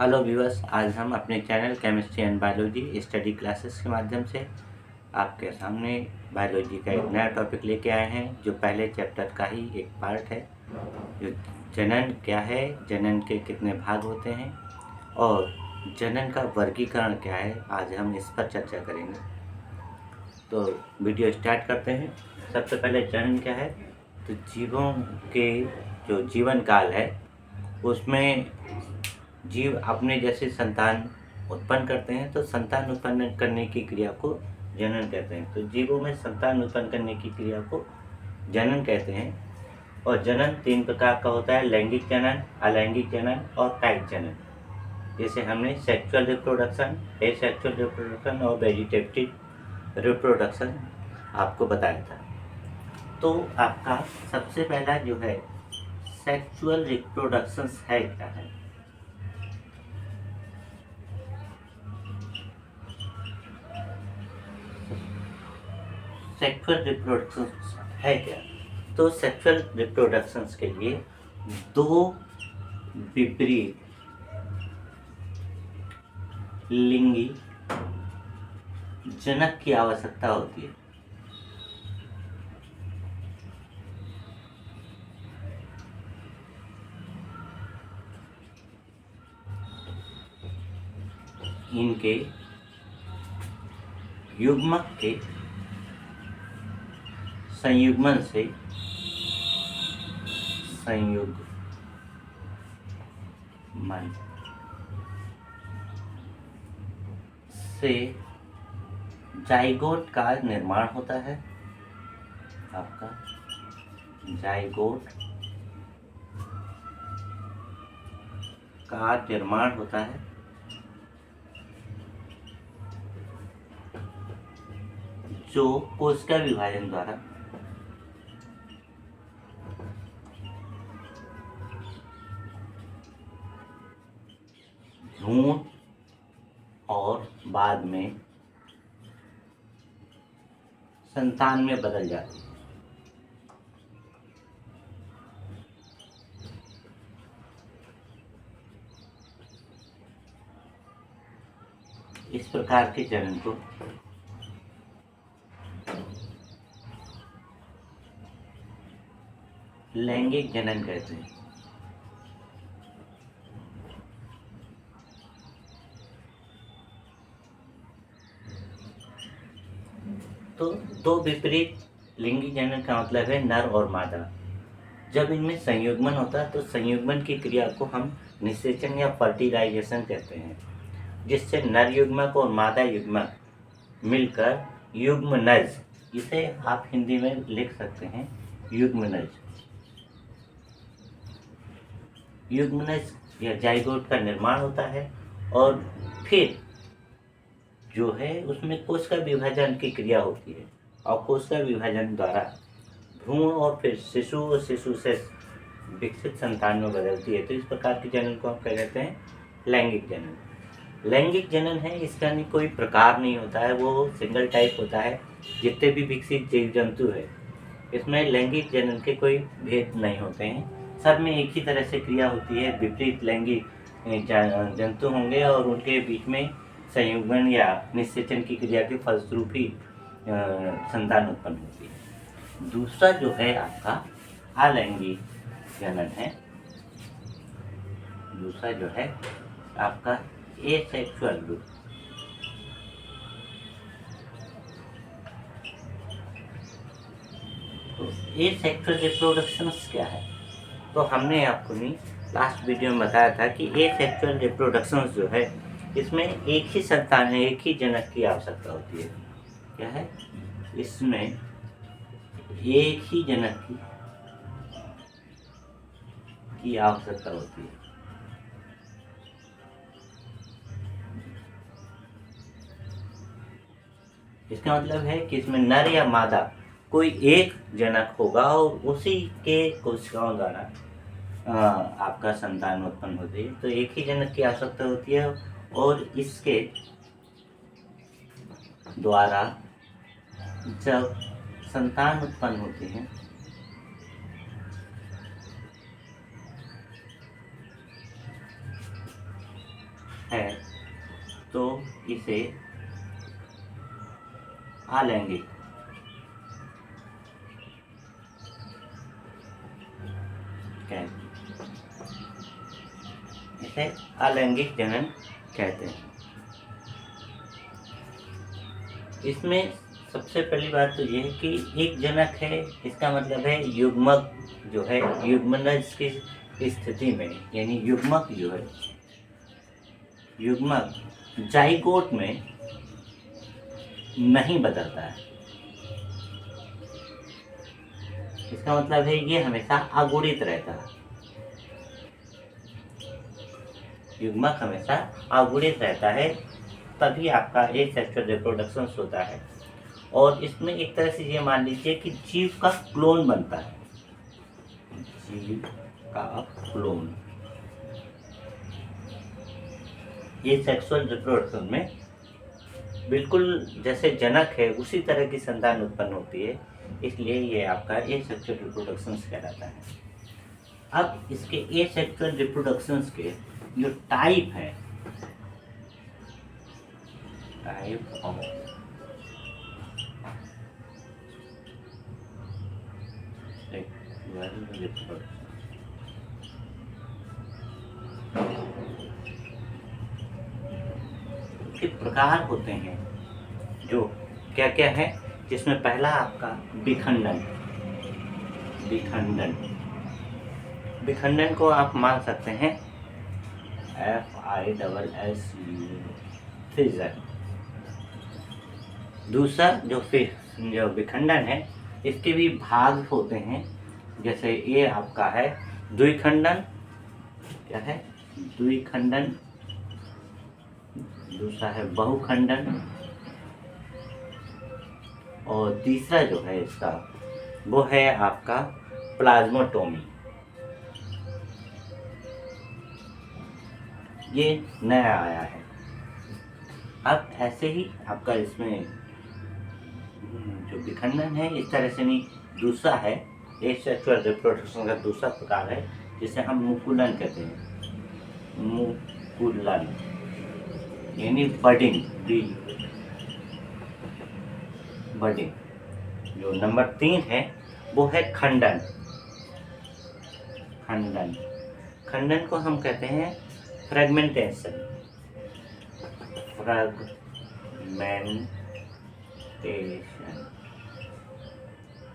Hello viewers, आज हम अपने channel chemistry and biology study classes के माध्यम से आपके सामने बायोलॉजी का एक नया टॉपिक लेके आए हैं, जो पहले चैप्टर का ही एक पार्ट है। जो जनन क्या है, जनन के कितने भाग होते हैं और जनन का वर्गीकरण क्या है, आज हम इस पर चर्चा करेंगे। तो वीडियो स्टार्ट करते हैं। सबसे पहले जनन क्या है, तो जीवों के जो जीवन काल है उसमें जीव अपने जैसे संतान उत्पन्न करते हैं, तो संतान उत्पन्न करने की क्रिया को जनन कहते हैं। तो जीवों में संतान उत्पन्न करने की क्रिया को जनन कहते हैं। और जनन 3 प्रकार का होता है: लैंगिक जनन, अलैंगिक जनन और कायिक जनन। जैसे हमने सेक्सुअल रिप्रोडक्शन, एसेक्सुअल रिप्रोडक्शन और वेजिटेटिव रिप्रोडक्शन आपको बताया था। तो आपका सबसे पहला जो है सेक्सुअल रिप्रोडक्शन है क्या है। सेक्सुअल रिप्रोडक्शन है क्या? तो सेक्सुअल रिप्रोडक्शन के लिए 2 विपरीत लिंगी जनक की आवश्यकता होती है। इनके युग्मक के संयुग्मन से जाइगोट का निर्माण होता है। आपका जाइगोट का निर्माण होता है, जो कोशिका विभाजन द्वारा भ्रूण और बाद में संतान में बदल जाती है। इस प्रकार के जनन को लैंगिक जनन कहते हैं। तो 2 विपरीत लिंगी जनन का मतलब है नर और मादा। जब इनमें संयुग्मन होता है तो संयुग्मन की क्रिया को हम निषेचन या फर्टिलाइजेशन कहते हैं, जिससे नर युग्मक और मादा युग्मक मिलकर युग्मनज, इसे आप हिंदी में लिख सकते हैं युग्मनज। युग्मनज या जाइगोट का निर्माण होता है और फिर जो है उसमें कोशिका विभाजन की क्रिया होती है और कोशिका विभाजन द्वारा भ्रूण और फिर शिशु और शिशु से विकसित संतान में बदलती है। तो इस प्रकार के जनन को हम क्या कहते हैं? लैंगिक जनन। लैंगिक जनन है, इसका नहीं कोई प्रकार नहीं होता है, वो सिंगल टाइप होता है। जितने भी विकसित जीव जंतु है इसमें लैंगिक जनन के कोई भेद नहीं होते हैं, सब में एक ही तरह से क्रिया होती है। विपरीत लैंगिक जंतु होंगे और उनके बीच में संयुग्मन या निषेचन की क्रिया के फलस्वरूप ही संतान उत्पन्न होती है। दूसरा जो है आपका अलैंगिक जनन है। दूसरा जो है आपका एसेक्सुअल ग्रुप। तो एसेक्सुअल रिप्रोडक्शन क्या है? तो हमने आपको नहीं लास्ट वीडियो में बताया था कि एसेक्सुअल रिप्रोडक्शन जो है इसमें एक ही संतान है, एक ही जनक की आवश्यकता होती है। क्या है? इसमें एक ही जनक की आवश्यकता होती है। इसका मतलब है कि इसमें नर या मादा कोई एक जनक होगा और उसी के कोशिकाओं द्वारा आपका संतान उत्पन्न होती है। तो एक ही जनक की आवश्यकता होती है और इसके द्वारा जब संतान उत्पन्न होती है इसे अलैंगिक कहते हैं। इसे अलैंगिक जनन कहते हैं। इसमें सबसे पहली बात तो ये है कि एक जनक है, इसका मतलब है युग्मक जो है युग्मनज की स्थिति में, यानी युग्मक जो है युग्मक जाइगोट में नहीं बदलता है। इसका मतलब है ये हमेशा अगुणित रहता है। युग्मक हमेशा अगुणित रहता है, तभी आपका एसेक्सुअल रिप्रोडक्शन होता है। और इसमें एक तरह से ये मान लीजिए कि जीव का क्लोन बनता है। जीव का क्लोन ये सेक्सुअल रिप्रोडक्शन में बिल्कुल जैसे जनक है उसी तरह की संतान उत्पन्न होती है, इसलिए ये आपका एसेक्सुअल रिप्रोडक्शन कहलाता है। अब इसके एसेक्सुअल रिप्रोडक्शन के जो टाइप है, टाइप ऑफ सेक्सुअल रिप्रोडक्शन, के प्रकार होते हैं जो क्या क्या है, जिसमें पहला आपका विखंडन। विखंडन विखंडन को आप मान सकते हैं FISSU फिजन। दूसरा जो विखंडन है, इसके भी भाग होते हैं, जैसे ये आपका है द्विखंडन। क्या है? द्विखंडन। दूसरा है बहुखंडन, और तीसरा जो है इसका वो है आपका प्लाज्मोटोमी। ये नया आया है। अब ऐसे ही आपका इसमें जो विखंडन है इस तरह से नहीं, दूसरा है एसेक्सुअल रिप्रोडक्शन का दूसरा प्रकार है जिसे हम मुकुलन कहते हैं। मुकुलन यानी बडिंग, बडिंग। जो नंबर 3 है वो है खंडन। खंडन खंडन को हम कहते हैं फ्रेगमेंटेशन। फ्रेगमेंटेशन।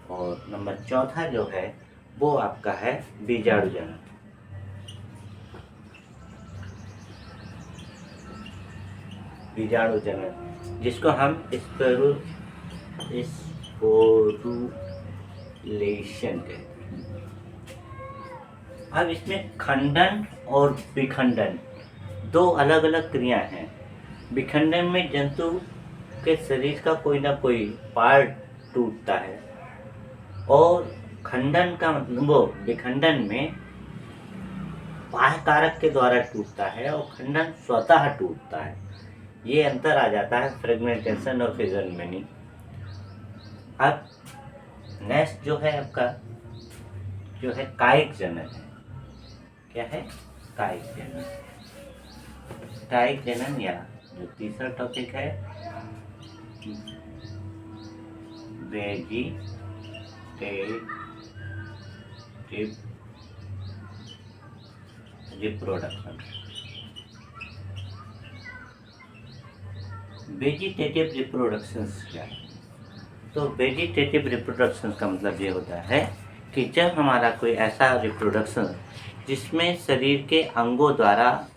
और नंबर 4 जो है वो आपका है बीजाणुजनन। बीजाणुजनन जिसको हम स्पोरुलेशन कहते हैं। अब इसमें खंडन और विखंडन दो अलग अलग क्रिया हैं। विखंडन में जंतु के शरीर का कोई ना कोई पार्ट टूटता है, और खंडन का मतलब वो विखंडन में बाह्य कारक के द्वारा टूटता है और खंडन स्वतः टूटता है। ये अंतर आ जाता है फ्रेगमेंटेशन और फिजन में नहीं। अब नेक्स्ट जो है आपका जो है कायिक जनन है। क्या है? कायिक जनन। कायिक जनन या जो तीसरा टॉपिक है वेजिटेटिव रिप्रोडक्शन। वेजिटेटिव रिप्रोडक्शन क्या है? तो वेजिटेटिव रिप्रोडक्शन का मतलब ये होता है कि जब हमारा कोई ऐसा रिप्रोडक्शन जिसमें शरीर के अंगों द्वारा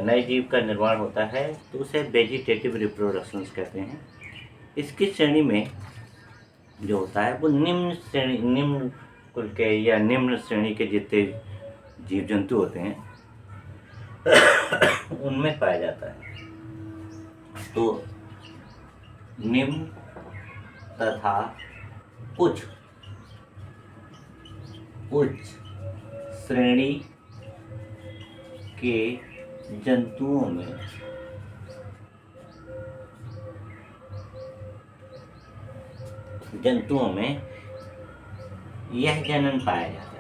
नए जीव का निर्माण होता है, तो उसे वेजिटेटिव रिप्रोडक्शन कहते हैं। इसकी श्रेणी में जो होता है वो निम्न कुल के या निम्न श्रेणी के जितने जीव जंतु होते हैं उनमें पाया जाता है। तो निम्न तथा उच्च श्रेणी के जंतुओं में यह जनन पाया जाता है।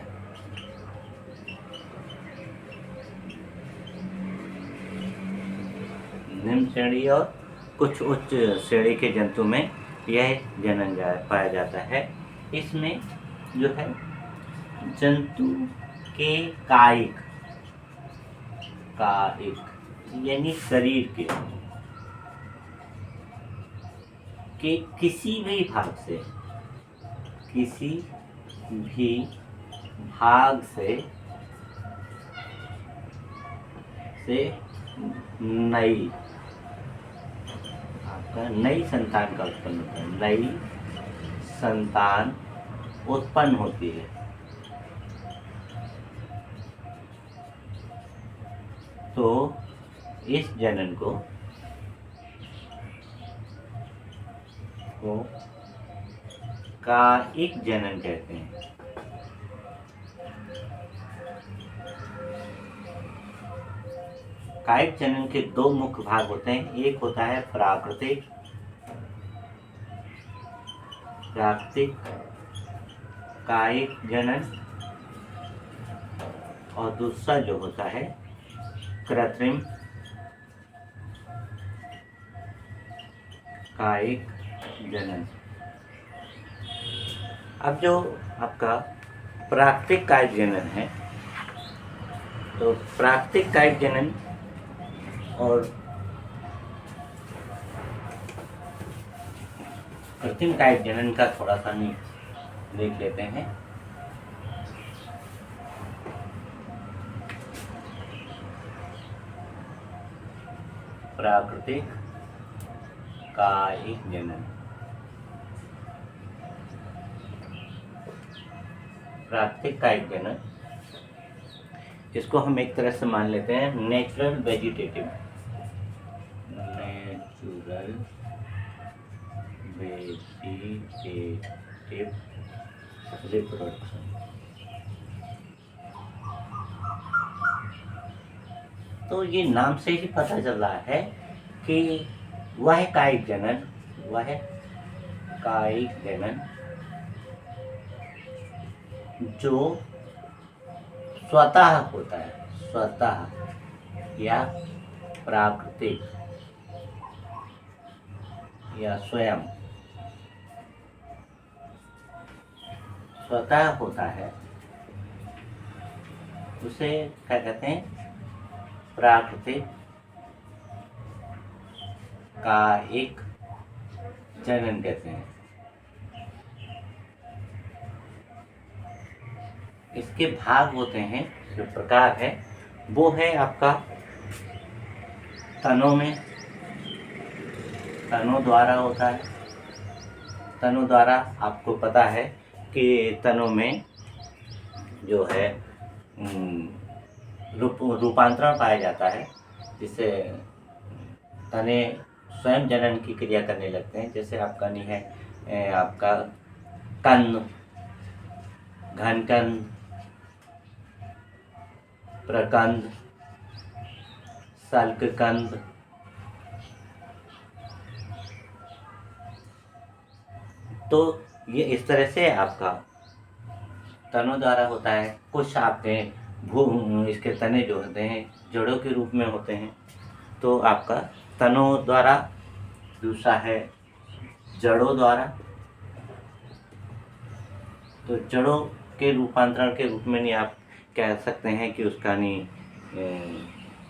निम्न श्रेणी और कुछ उच्च श्रेणी के जंतु में यह जनन पाया जाता है। इसमें जो है जंतु के कायिक यानी शरीर के किसी भी भाग से नई संतान का उत्पन्न होता है, नई संतान उत्पन्न होती है। तो इस जनन को कायिक जनन कहते हैं। कायिक जनन के दो मुख्य भाग होते हैं। एक होता है प्राकृतिक कायिक जनन और दूसरा जो होता है कृत्रिम कायिक जनन। अब जो आपका प्राकृतिक कायिक जनन है, तो प्राकृतिक कायिक जनन और कृत्रिम कायिक जनन का थोड़ा सा देख लेते हैं। प्राकृतिक कायिक जनन, प्राकृतिक कायिक जनन, इसको हम एक तरह से मान लेते हैं नेचुरल वेजिटेटिव रिप्रोडक्शन। तो ये नाम से ही पता चल रहा है कि वह कायिक जनन जो स्वतः होता है, स्वतः या प्राकृतिक या स्वयं स्वतः होता है, उसे क्या कहते हैं? प्राकृतिक कायिक जनन कहते हैं। इसके भाग होते हैं, जो प्रकार है वो है आपका तनों द्वारा होता है। तनों द्वारा आपको पता है कि तनों में जो है रूपांतरण पाया जाता है, जिससे तने स्वयं जनन की क्रिया करने लगते हैं। जैसे आपका नहीं है आपका कंद, घनकंद, प्रकंद, सल्ककंद, तो ये इस तरह से आपका तनों द्वारा होता है। कुछ आपके इसके तने जो होते हैं जड़ों के रूप में होते हैं, तो आपका तनों द्वारा। दूसरा है जड़ों द्वारा, तो जड़ों के रूपांतरण के रूप में नहीं आप कह सकते हैं कि उसका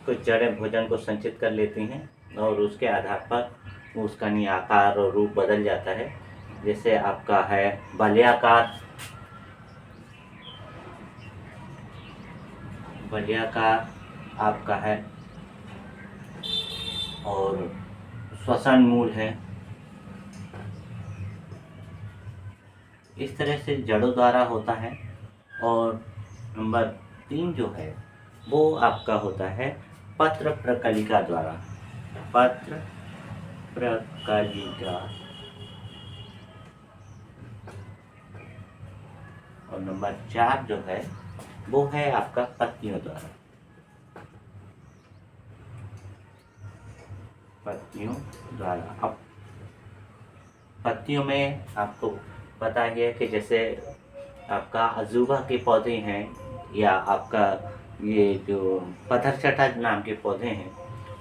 कुछ जड़ें भोजन को संचित कर लेती हैं और उसके आधार पर उसका आकार और रूप बदल जाता है। जैसे आपका है बलियाकार आपका है, और श्वसन मूल है। इस तरह से जड़ों द्वारा होता है। और नंबर 3 जो है वो आपका होता है पत्र प्रकलिका द्वारा। पत्र प्रकलिका। और नंबर 4 जो है वो है आपका पत्तियों द्वारा। अब पत्तियों में आपको पता ही है कि जैसे आपका अजूबा के पौधे हैं या आपका ये जो पत्थरचटा नाम के पौधे हैं,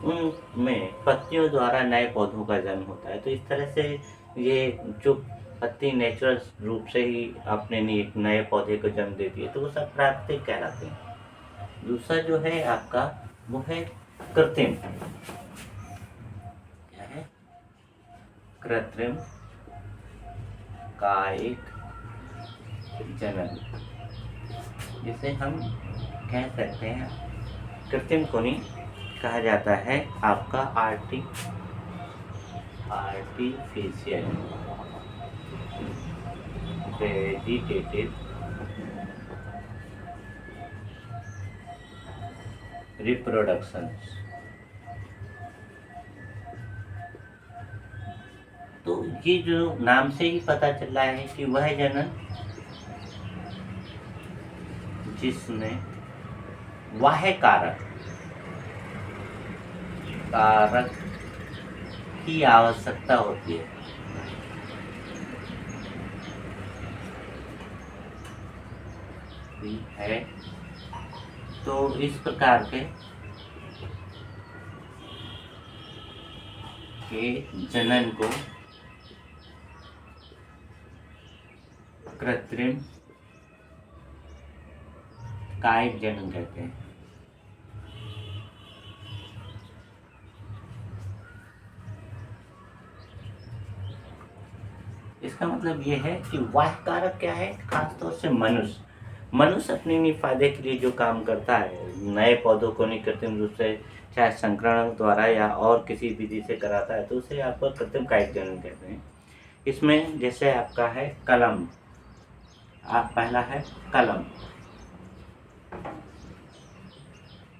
उनमें पत्तियों द्वारा नए पौधों का जन्म होता है। तो इस तरह से ये जो पत्ती नेचुरल रूप से ही अपने लिए एक नए पौधे को जन्म देती है, तो वो सब प्राकृतिक कहलाते हैं। दूसरा जो है आपका, वो है कृत्रिम। क्या है? कृत्रिम कायिक जनन, जिसे हम कह सकते हैं कृत्रिम को नहीं कहा जाता है आपका आर्टिफिशियल वेजिटेटिव रिप्रोडक्शन। तो ये जो नाम से ही पता चल रहा है कि वह जनन जिसमें वाह्य कारक की आवश्यकता होती है। तो इस प्रकार के जनन को कृत्रिम कायिक जनन कहते हैं। इसका मतलब ये है कि वाह्य कारक क्या है, खासतौर से मनुष्य अपने फायदे के लिए जो काम करता है, नए पौधों को नहीं कृत्रिम रूप से चाहे संकरण द्वारा या और किसी विधि से कराता है, तो उसे आपका कृत्रिम कायिक जनन कहते हैं। इसमें जैसे आपका है कलम, पहला है कलम।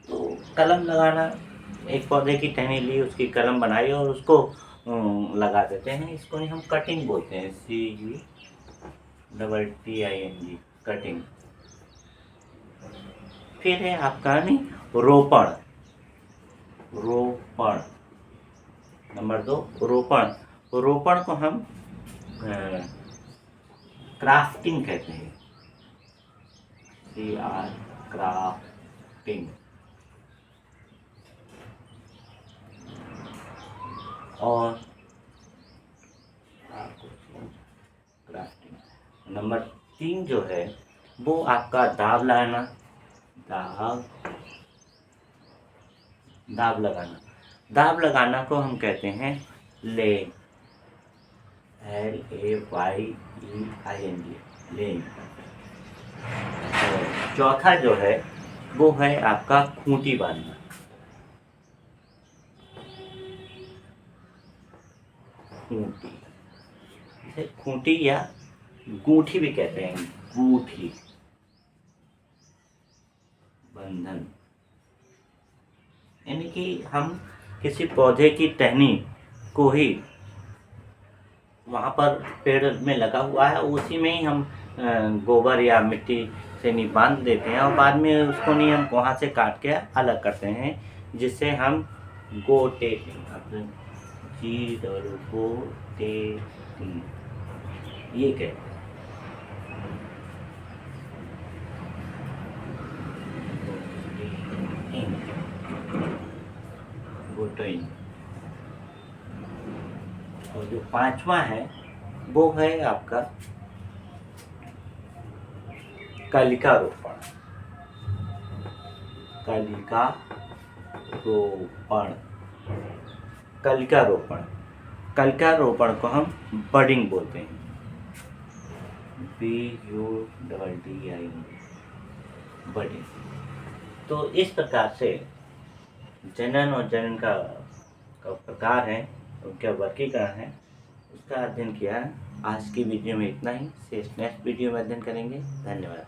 तो कलम लगाना, एक पौधे की टहनी ली, उसकी कलम बनाई और उसको लगा देते हैं। इसको नहीं हम कटिंग बोलते हैं, CUTTING, कटिंग। फिर है आपका नहीं रोपण। नंबर 2 रोपण। रोपण को हम क्राफ्टिंग कहते हैं, क्राफ्टिंग। और क्राफ्टिंग। नंबर 3 जो है वो आपका दाब लगाना। दाब लगाना को हम कहते हैं लेइंग, LAYEING, लेइंग। और चौथा जो है वो है आपका खूंटी बांधना। खूंटी या गूंठी भी कहते हैं, गूंठी, बंधन। यानी कि हम किसी पौधे की टहनी को ही वहाँ पर पेड़ में लगा हुआ है, उसी में ही हम गोबर या मिट्टी से नहीं बांध देते हैं, और बाद में उसको नहीं हम वहाँ से काट के अलग करते हैं, जिससे हम गोटेटिंग, ये कहते हैं। गोटेटिंग। और जो 5वां है वो है आपका कलिका रोपण। कलिका रोपण को हम बडिंग बोलते हैं, BUDDING, बडिंग। तो इस प्रकार से जनन और जनन का प्रकार है, उनका वर्गीकरण है, उसका अध्ययन किया है। आज की वीडियो में इतना ही। नेक्स्ट वीडियो में अध्ययन करेंगे। धन्यवाद।